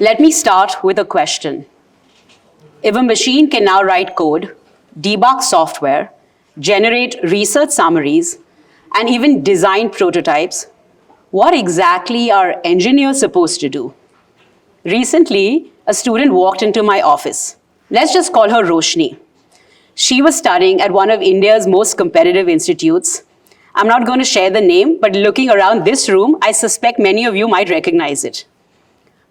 Let me start with a question. If a machine can now write code, debug software, generate research summaries, and even design prototypes, what exactly are engineers supposed to do? Recently, a student walked into my office. Let's just call her Roshni. She was studying at one of India's most competitive institutes. I'm not going to share the name, but looking around this room, I suspect many of you might recognize it.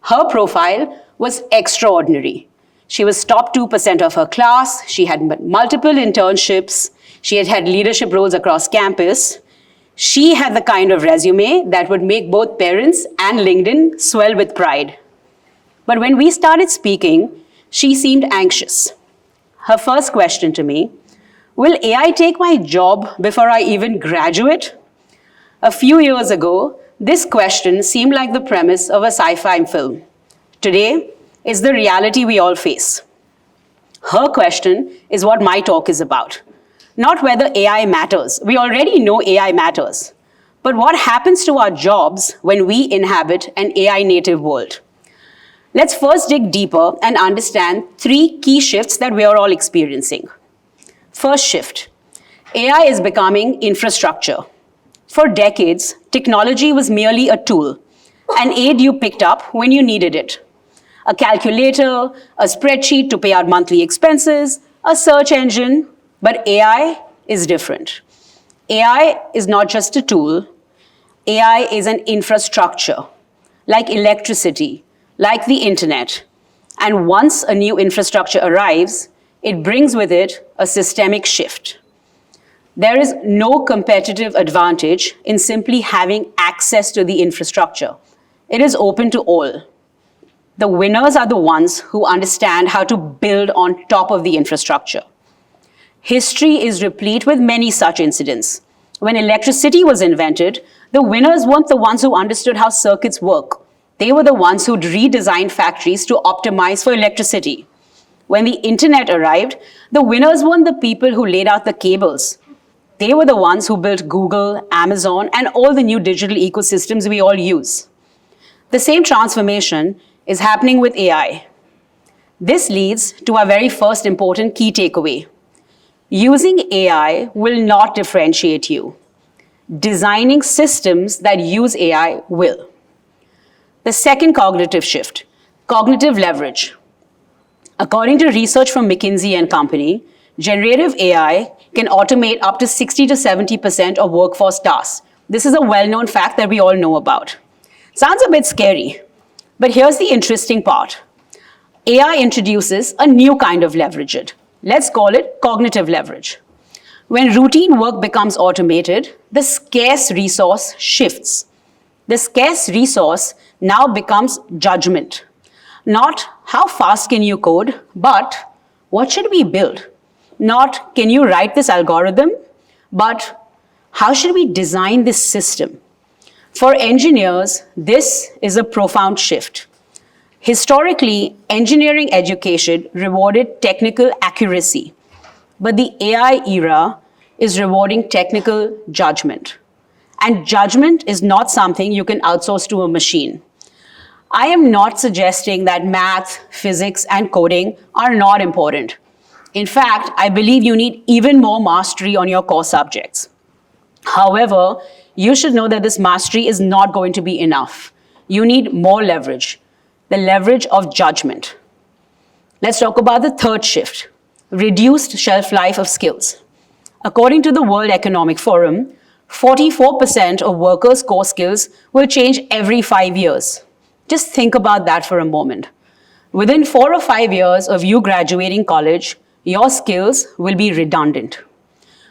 Her profile was extraordinary. She was top 2% of her class. She had multiple internships. She had had leadership roles across campus. She had the kind of resume that would make both parents and LinkedIn swell with pride. But when we started speaking, she seemed anxious. Her first question to me, will AI take my job before I even graduate? A few years ago, this question seemed like the premise of a sci-fi film. Today, it's the reality we all face. Her question is what my talk is about. Not whether AI matters. We already know AI matters. But what happens to our jobs when we inhabit an AI-native world? Let's first dig deeper and understand 3 key shifts that we are all experiencing. First shift, AI is becoming infrastructure. For decades, technology was merely a tool, an aid you picked up when you needed it. A calculator, a spreadsheet to pay out monthly expenses, a search engine, but AI is different. AI is not just a tool, AI is an infrastructure, like electricity, like the internet. And once a new infrastructure arrives, it brings with it a systemic shift. There is no competitive advantage in simply having access to the infrastructure. It is open to all. The winners are the ones who understand how to build on top of the infrastructure. History is replete with many such incidents. When electricity was invented, the winners weren't the ones who understood how circuits work. They were the ones who'd redesigned factories to optimize for electricity. When the internet arrived, the winners weren't the people who laid out the cables. They were the ones who built Google, Amazon, and all the new digital ecosystems we all use. The same transformation is happening with AI. This leads to our very first important key takeaway. Using AI will not differentiate you. Designing systems that use AI will. The second cognitive shift, cognitive leverage. According to research from McKinsey and Company, generative AI can automate up to 60 to 70% of workforce tasks. This is a well-known fact that we all know about. Sounds a bit scary, but here's the interesting part. AI introduces a new kind of leverage. Let's call it cognitive leverage. When routine work becomes automated, the scarce resource shifts. The scarce resource now becomes judgment. Not how fast can you code, but what should we build? Not can you write this algorithm, but how should we design this system? For engineers, this is a profound shift. Historically, engineering education rewarded technical accuracy, but the AI era is rewarding technical judgment. And judgment is not something you can outsource to a machine. I am not suggesting that math, physics, and coding are not important. In fact, I believe you need even more mastery on your core subjects. However, you should know that this mastery is not going to be enough. You need more leverage, the leverage of judgment. Let's talk about the third shift, reduced shelf life of skills. According to the World Economic Forum, 44% of workers' core skills will change every 5 years. Just think about that for a moment. Within 4 or 5 years of you graduating college, your skills will be redundant,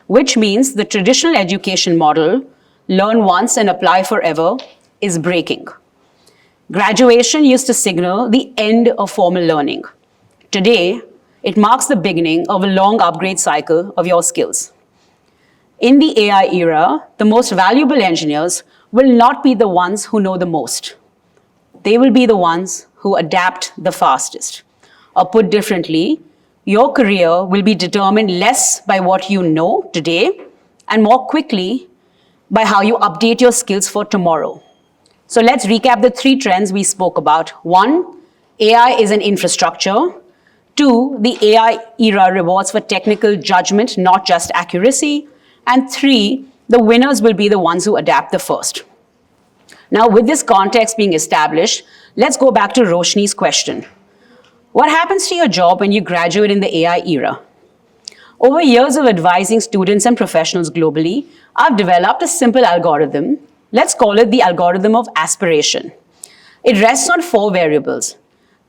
which means the traditional education model, learn once and apply forever, is breaking. Graduation used to signal the end of formal learning. Today, it marks the beginning of a long upgrade cycle of your skills. In the AI era, the most valuable engineers will not be the ones who know the most. They will be the ones who adapt the fastest. Or put differently, your career will be determined less by what you know today and more quickly by how you update your skills for tomorrow. So let's recap the 3 trends we spoke about. 1, AI is an infrastructure. 2, the AI era rewards for technical judgment, not just accuracy. And 3, the winners will be the ones who adapt the first. Now, with this context being established, let's go back to Roshni's question. What happens to your job when you graduate in the AI era? Over years of advising students and professionals globally, I've developed a simple algorithm. Let's call it the algorithm of aspiration. It rests on 4 variables: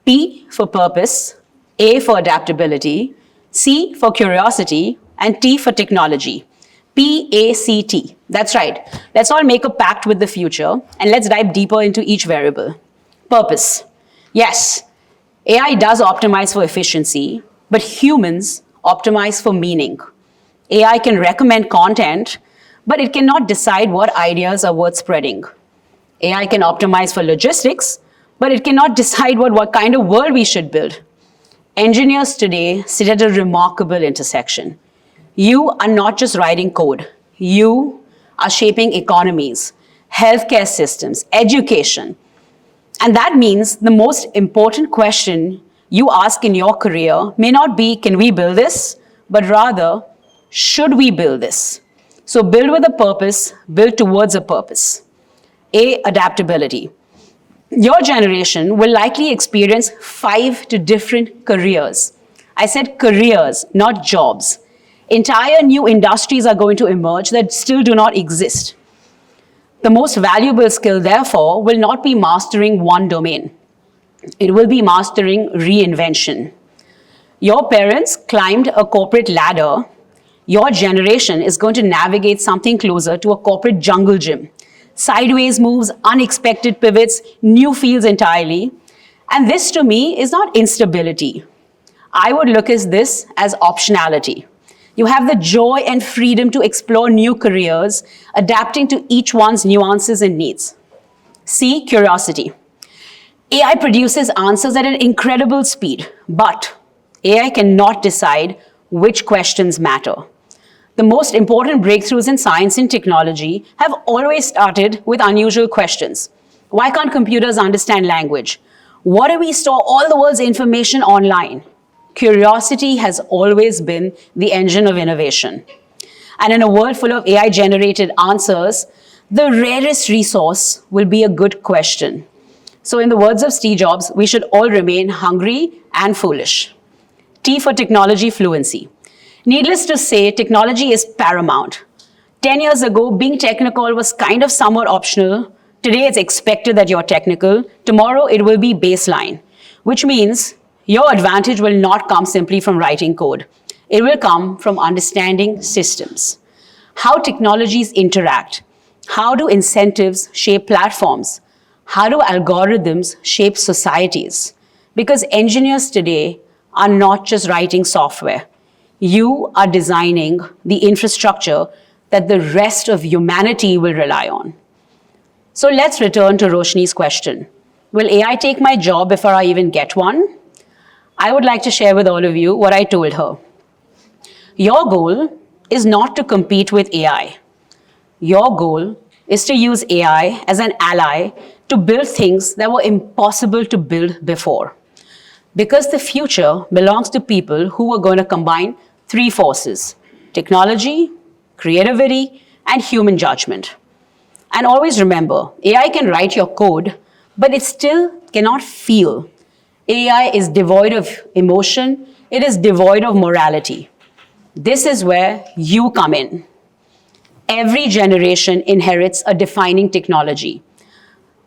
P for purpose, A for adaptability, C for curiosity, and T for technology. PACT. That's right. Let's all make a pact with the future and let's dive deeper into each variable. Purpose. Yes, AI does optimize for efficiency, but humans optimize for meaning. AI can recommend content, but it cannot decide what ideas are worth spreading. AI can optimize for logistics, but it cannot decide what kind of world we should build. Engineers today sit at a remarkable intersection. You are not just writing code. You are shaping economies, healthcare systems, education. And that means the most important question you ask in your career may not be, can we build this? But rather, should we build this? So build with a purpose, build towards a purpose. A, adaptability. Your generation will likely experience 5 different careers. I said careers, not jobs. Entire new industries are going to emerge that still do not exist. The most valuable skill, therefore, will not be mastering one domain. It will be mastering reinvention. Your parents climbed a corporate ladder. Your generation is going to navigate something closer to a corporate jungle gym. Sideways moves, unexpected pivots, new fields entirely. And this, to me, is not instability. I would look at this as optionality. You have the joy and freedom to explore new careers, adapting to each one's nuances and needs. C, curiosity. AI produces answers at an incredible speed, but AI cannot decide which questions matter. The most important breakthroughs in science and technology have always started with unusual questions. Why can't computers understand language? Why do we store all the world's information online? Curiosity has always been the engine of innovation. And in a world full of AI-generated answers, the rarest resource will be a good question. So in the words of Steve Jobs, we should all remain hungry and foolish. T for technology fluency. Needless to say, technology is paramount. 10 years ago, being technical was kind of somewhat optional. Today, it's expected that you're technical. Tomorrow, it will be baseline, which means your advantage will not come simply from writing code. It will come from understanding systems. How technologies interact. How do incentives shape platforms? How do algorithms shape societies? Because engineers today are not just writing software. You are designing the infrastructure that the rest of humanity will rely on. So let's return to Roshni's question. Will AI take my job before I even get one? I would like to share with all of you what I told her. Your goal is not to compete with AI. Your goal is to use AI as an ally to build things that were impossible to build before. Because the future belongs to people who are going to combine 3 forces: technology, creativity, and human judgment. And always remember, AI can write your code, but it still cannot feel. AI is devoid of emotion. It is devoid of morality. This is where you come in. Every generation inherits a defining technology.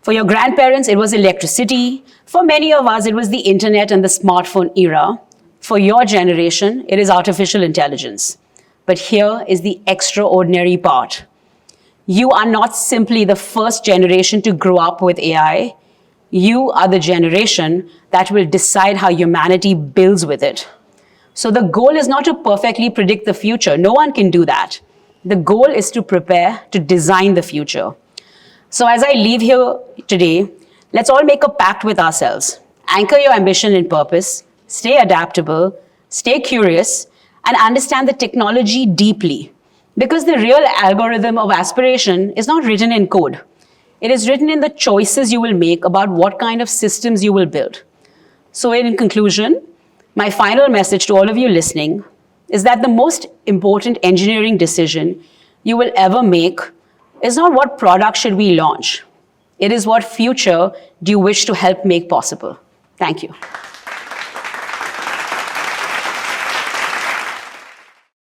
For your grandparents, it was electricity. For many of us, it was the internet and the smartphone era. For your generation, it is artificial intelligence. But here is the extraordinary part. You are not simply the first generation to grow up with AI. You are the generation that will decide how humanity builds with it. So the goal is not to perfectly predict the future. No one can do that. The goal is to prepare to design the future. So as I leave here today, let's all make a pact with ourselves. Anchor your ambition in purpose, stay adaptable, stay curious, and understand the technology deeply. Because the real algorithm of aspiration is not written in code. It is written in the choices you will make about what kind of systems you will build. So in conclusion, my final message to all of you listening is that the most important engineering decision you will ever make is not what product should we launch. It is what future do you wish to help make possible. Thank you.